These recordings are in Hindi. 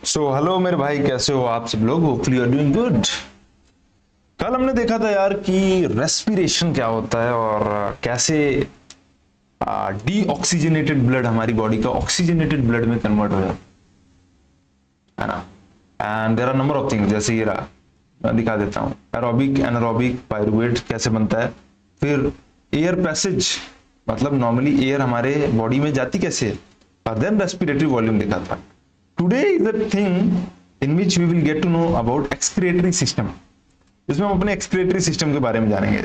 सो हेलो मेरे भाई, कैसे हो आप सब लोग? Hopefully you are doing good. कल हमने देखा था यार कि रेस्पिरेशन क्या होता है और कैसे डीऑक्सीजनेटेड ब्लड हमारी बॉडी का ऑक्सीजनेटेड ब्लड में कन्वर्ट हो जाता है ना। And there are number of things, जैसे ये रहा, मैं दिखा देता हूँ। एरोबिक, एनारोबिक, पायरुवेट कैसे बनता है, फिर एयर पैसेज, मतलब नॉर्मली एयर हमारे बॉडी में जाती कैसे है, और देन रेस्पिरेटरी वॉल्यूम देखा था। Today is a thing in which we will get to know about excretory system. इसमें हम अपने एक्सक्रिएटरी सिस्टम के बारे में जानेंगे।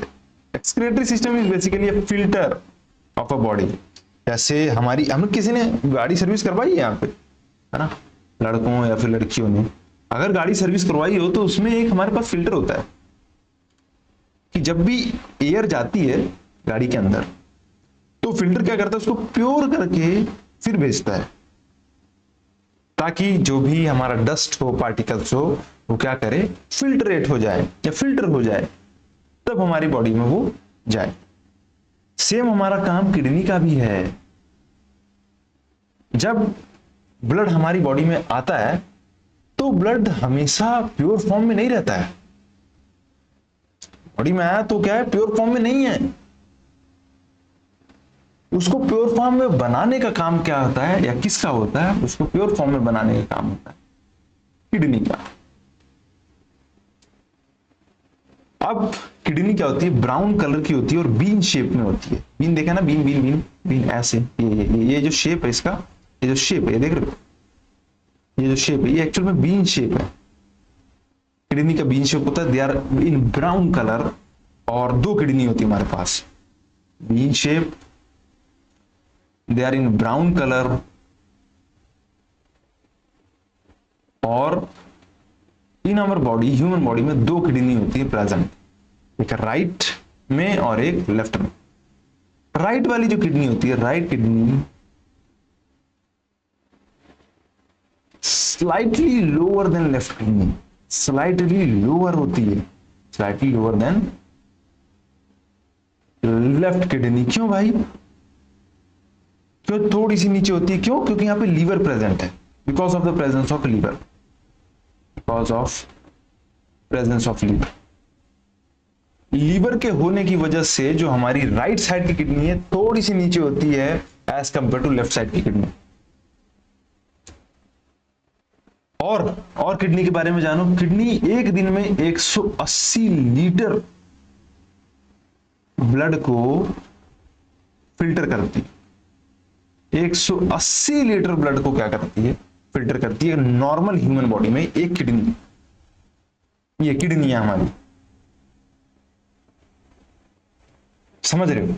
Excretory system is basically a filter of a body. जैसे हमारी, हम किसी ने गाड़ी सर्विस करवाई है यहाँ पे, है ना, लड़कों या फिर लड़कियों ने अगर गाड़ी सर्विस करवाई हो तो उसमें एक हमारे पास फिल्टर होता है कि जब भी एयर जाती है गाड़ी के अंदर तो फिल्टर क्या करता है, उसको प्योर करके फिर भेजता है, ताकि जो भी हमारा डस्ट हो, पार्टिकल्स हो, वो क्या करे, फिल्टरेट हो जाए या फिल्टर हो जाए, तब हमारी बॉडी में वो जाए। सेम हमारा काम किडनी का भी है। जब ब्लड हमारी बॉडी में आता है तो ब्लड हमेशा प्योर फॉर्म में नहीं रहता है। बॉडी में आया तो क्या है, प्योर फॉर्म में नहीं है। उसको प्योर फॉर्म में बनाने का काम क्या होता है, या किसका होता है, उसको प्योर फॉर्म में बनाने का काम होता है किडनी का। अब किडनी क्या होती है, ब्राउन कलर की होती है और बीन शेप में होती है। बीन देखा ना, बीन बीन बीन बीन ऐसे, ये जो शेप है इसका, ये जो शेप है, ये देख रहे हो, ये जो शेप है, ये एक्चुअल में बीन शेप है। किडनी का बीन शेप होता है, they are in brown colour. और दो किडनी होती है हमारे पास, bean shape, they are in brown colour. और in our body, human body में दो किडनी होती है प्रेजेंट, एक राइट में और एक लेफ्ट में। राइट वाली जो किडनी होती है, right kidney slightly lower than left kidney, slightly lower होती है, slightly lower than left kidney. क्यों भाई, क्यों थोड़ी सी नीचे होती है? क्यों? क्योंकि यहां पे लीवर प्रेजेंट है, because of the presence of liver, because of presence of liver. Liver के होने की वजह से जो हमारी राइट साइड की किडनी है थोड़ी सी नीचे होती है as compare to left side की किडनी। और किडनी के बारे में जानो। किडनी एक दिन में 180 लीटर ब्लड को फिल्टर करती है। 180 लीटर ब्लड को क्या करती है, फिल्टर करती है। नॉर्मल ह्यूमन बॉडी में एक किडनी, ये किडनी है हमारी, समझ रहे हो?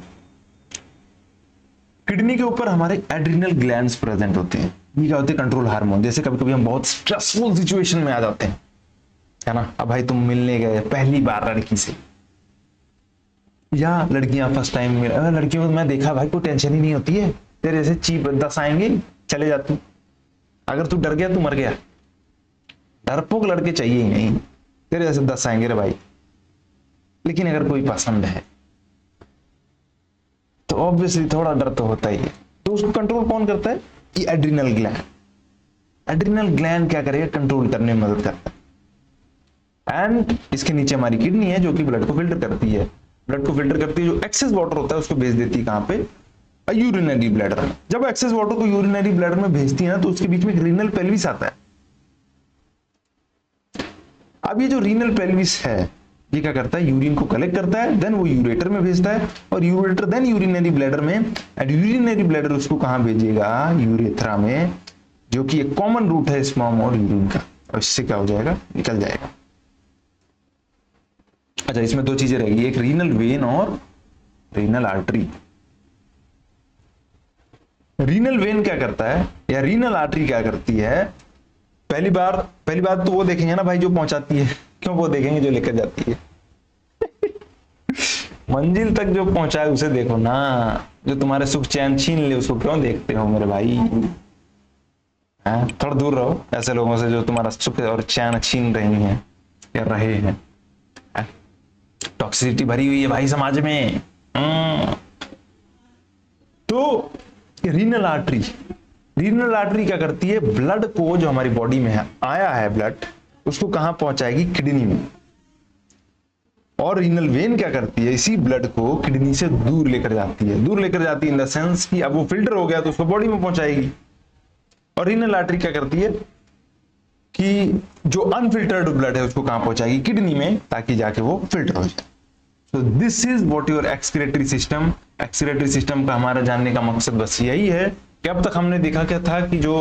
किडनी के ऊपर हमारे एड्रिनल ग्लैंड्स प्रेजेंट होते हैं। ये क्या होते हैं, कंट्रोल हार्मोन। जैसे कभी कभी हम बहुत स्ट्रेसफुल सिचुएशन में आ जाते हैं, है ना, अब भाई तुम मिलने गए पहली बार लड़की से, या लड़कियां फर्स्ट टाइम मिल, लड़कियों को मैं देखा भाई, कोई टेंशन ही नहीं होती है, तेरे जैसे चीप 10 आएंगे, चले जा तू, अगर तू डर गया तू मर गया। डरपोक लड़के चाहिए ही नहीं, तेरे जैसे 10 आएंगे रे भाई। लेकिन अगर कोई पसंद है तो ऑब्वियसली थोड़ा डर तो होता ही है। तो उसको कंट्रोल कौन करता है, ये एड्रिनल ग्लैंड। एड्रिनल ग्लैंड क्या करेगा, कंट्रोल करने में मदद करता है। एंड इसके नीचे हमारी किडनी है जो कि ब्लड को फिल्टर करती है। ब्लड को फिल्टर करती है, जो एक्सेस वाटर होता है उसको भेज देती है कहां पे, यूरिनरी ब्लैडर में। जब एक्सेस वाटर को यूरिनरी ब्लैडर में भेजती है ना, तो उसके बीच में एक रीनल पेल्विस आता है। अब ये जो रीनल पेल्विस है, ये क्या करता है, यूरिन को कलेक्ट करता है, देन वो यूरेटर में भेजता है, और यूरेटर देन यूरिनरी ब्लैडर में, एंड यूरिनरी ब्लैडर उसको कहां भेजेगा, यूरेथ्रा में, जो कि एक कॉमन रूट है स्पर्म और यूरिन का, और इससे क्या हो जाएगा, निकल जाएगा। अच्छा, इसमें दो चीजें रहेगी, एक रीनल वेन और रीनल आर्टरी। रीनल वेन क्या करता है, या रीनल आर्टरी क्या करती है, पहली बात तो वो देखेंगे ना भाई जो पहुंचाती है, क्यों वो देखेंगे जो लेकर जाती है। मंजिल तक जो पहुंचाए उसे देखो ना, जो तुम्हारे सुख चैन छीन ले उसको क्यों देखते हो मेरे भाई। थोड़ा दूर रहो ऐसे लोगों से जो तुम्हारा सुख और चैन छीन रही हैं या रहे हैं। टॉक्सिसिटी भरी हुई है भाई समाज में। तो रीनल आर्टरी, रीनल आर्टरी क्या करती है, ब्लड को जो हमारी बॉडी में है, आया है ब्लड, उसको कहां पहुंचाएगी, किडनी में। और रीनल वेन क्या करती है, इसी ब्लड को किडनी से दूर लेकर जाती है, दूर लेकर जाती है इन द सेंस कि अब वो फिल्टर हो गया तो उसको बॉडी में पहुंचाएगी। और रीनल आर्टरी क्या करती है कि जो अनफिल्टर्ड ब्लड है उसको कहां पहुंचाएगी, किडनी में, ताकि जाके वो फिल्टर हो जाए। तो this is what your excretory system. Excretory system का हमारा जानने का मकसद बस यही है कि अब तक हमने देखा क्या था कि जो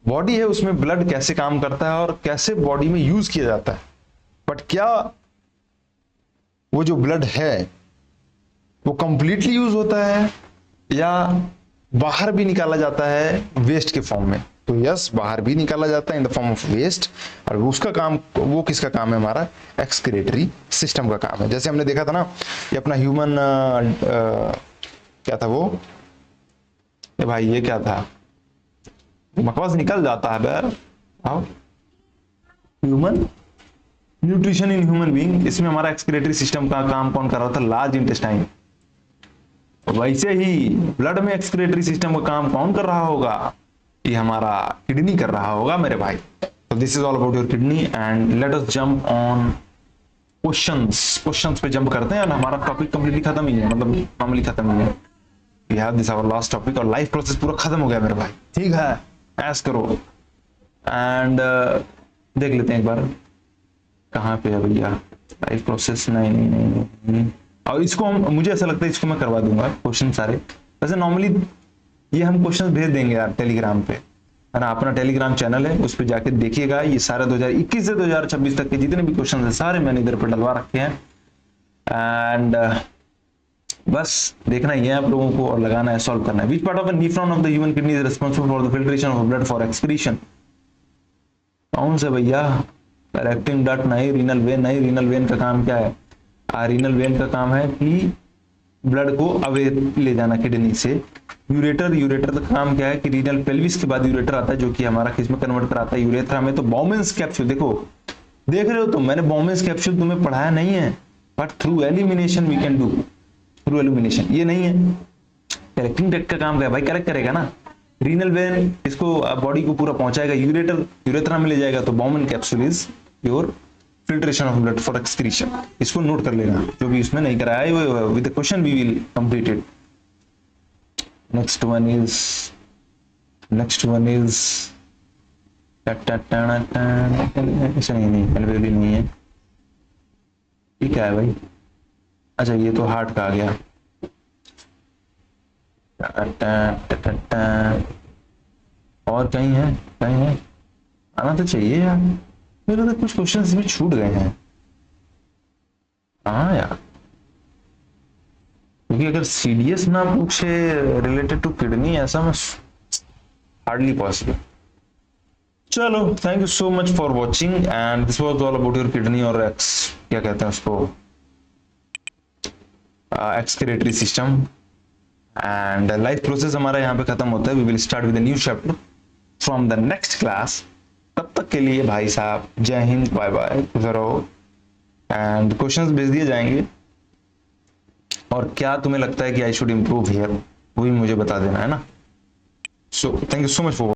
बॉडी है उसमें ब्लड कैसे काम करता है और कैसे बॉडी में यूज किया जाता है, बट क्या वो जो ब्लड है वो कंप्लीटली यूज होता है या बाहर भी निकाला जाता है वेस्ट के फॉर्म में। तो यस, बाहर भी निकाला जाता है in the form of waste, और उसका काम, वो किसका काम है, हमारा एक्सक्रीटरी सिस्टम का काम है। जैसे हमने देखा था ना, ये अपना ह्यूमन क्या था वो, ये भाई ये क्या था, बकवास निकल जाता है यार। Human nutrition in human being, इसमें हमारा एक्सक्रीटरी सिस्टम का काम कौन कर रहा था, लार्ज इंटेस्टाइन। वैसे ही ब्लड में एक्सक्रीटरी सिस्टम का काम कौन कर रहा होगा, ये हमारा किडनी कर रहा होगा मेरे भाई। तो this is all about your kidney and let us jump on questions पे जंप करते हैं। हमारा टॉपिक कंप्लीटली खत्म ही है, मतलब मामूली खत्म ही है। We have this our last topic और लाइफ प्रोसेस पूरा खत्म हो गया मेरे भाई, ठीक है, ऐस करो एंड देख लेते हैं एक बार कहाँ पे है भैया लाइफ प्रोसेस। नहीं। और इसको हम, मुझे ऐसा लगता है इसको मैं करवा दूंगा क्वेश्चन सारे। वैसे नॉर्मली ये हम क्वेश्चन भेज देंगे यार टेलीग्राम पे, है ना, अपना टेलीग्राम चैनल है, उस पर जाके देखिएगा। ये सारे 2021 से 2026 तक के जितने भी क्वेश्चन है सारे मैंने इधर पर डलवा रखे हैं एंड बस देखना ही है आप लोगों को और लगाना है, सॉल्व करना है। Which part of the nephron of the human kidney is responsible for the filtration of blood for excretion. कौन से भैया, कलेक्टिंग डक्ट नहीं, रीनल वेन नहीं। रीनल वेन का काम क्या है, रीनल वेन का काम है कि ब्लड को अवे ले जाना किडनी से। यूरेटर का काम क्या है कि रीनल पेल्विस के बाद यूरेटर आता है जो कि हमारा किस में कन्वर्ट कराता है, यूरेथ्रा में। तो बॉमेंस कैप्सूल देखो, देख रहे हो तो मैंने बॉमेंस कैप्सूल तुम्हें पढ़ाया नहीं है, but through elimination we can do, through elimination. ये नहीं है कलेक्टिंग डक्ट का काम क्या है भाई, कलेक्ट करेगा ना। रीनल वेन इसको बॉडी को पूरा पहुंचाएगा, यूरेथ्रा में ले जाएगा। तो Bowman capsule is your filtration of blood for excretion. इसको नोट कर लेना, जो भी इसमें नहीं कराया है with the question we will complete it. Next one is ऐसा नहीं एल्वेओली नहीं है, ठीक है भाई। अच्छा ये तो हार्ट का आ गया। और कहीं है आना तो चाहिए यार, मेरे तो कुछ क्वेश्चंस भी छूट गए हैं। हाँ यार, क्योंकि अगर सीडीएस ना पूछे रिलेटेड टू किडनी, ऐसा में हार्डली पॉसिबल। चलो, thank you so much for watching and this was all about your kidney और क्या कहते हैं उसको, excretory system and life process हमारा यहाँ पे खत्म होता है। We will start with a new chapter from the next class. तब तक के लिए भाई साहब जय हिंद, बाय बाय, खुश रहो एंड क्वेश्चंस भेज दिए जाएंगे। और क्या तुम्हें लगता है कि आई शुड इम्प्रूव हियर, वो भी मुझे बता देना, है ना। So thank you so much for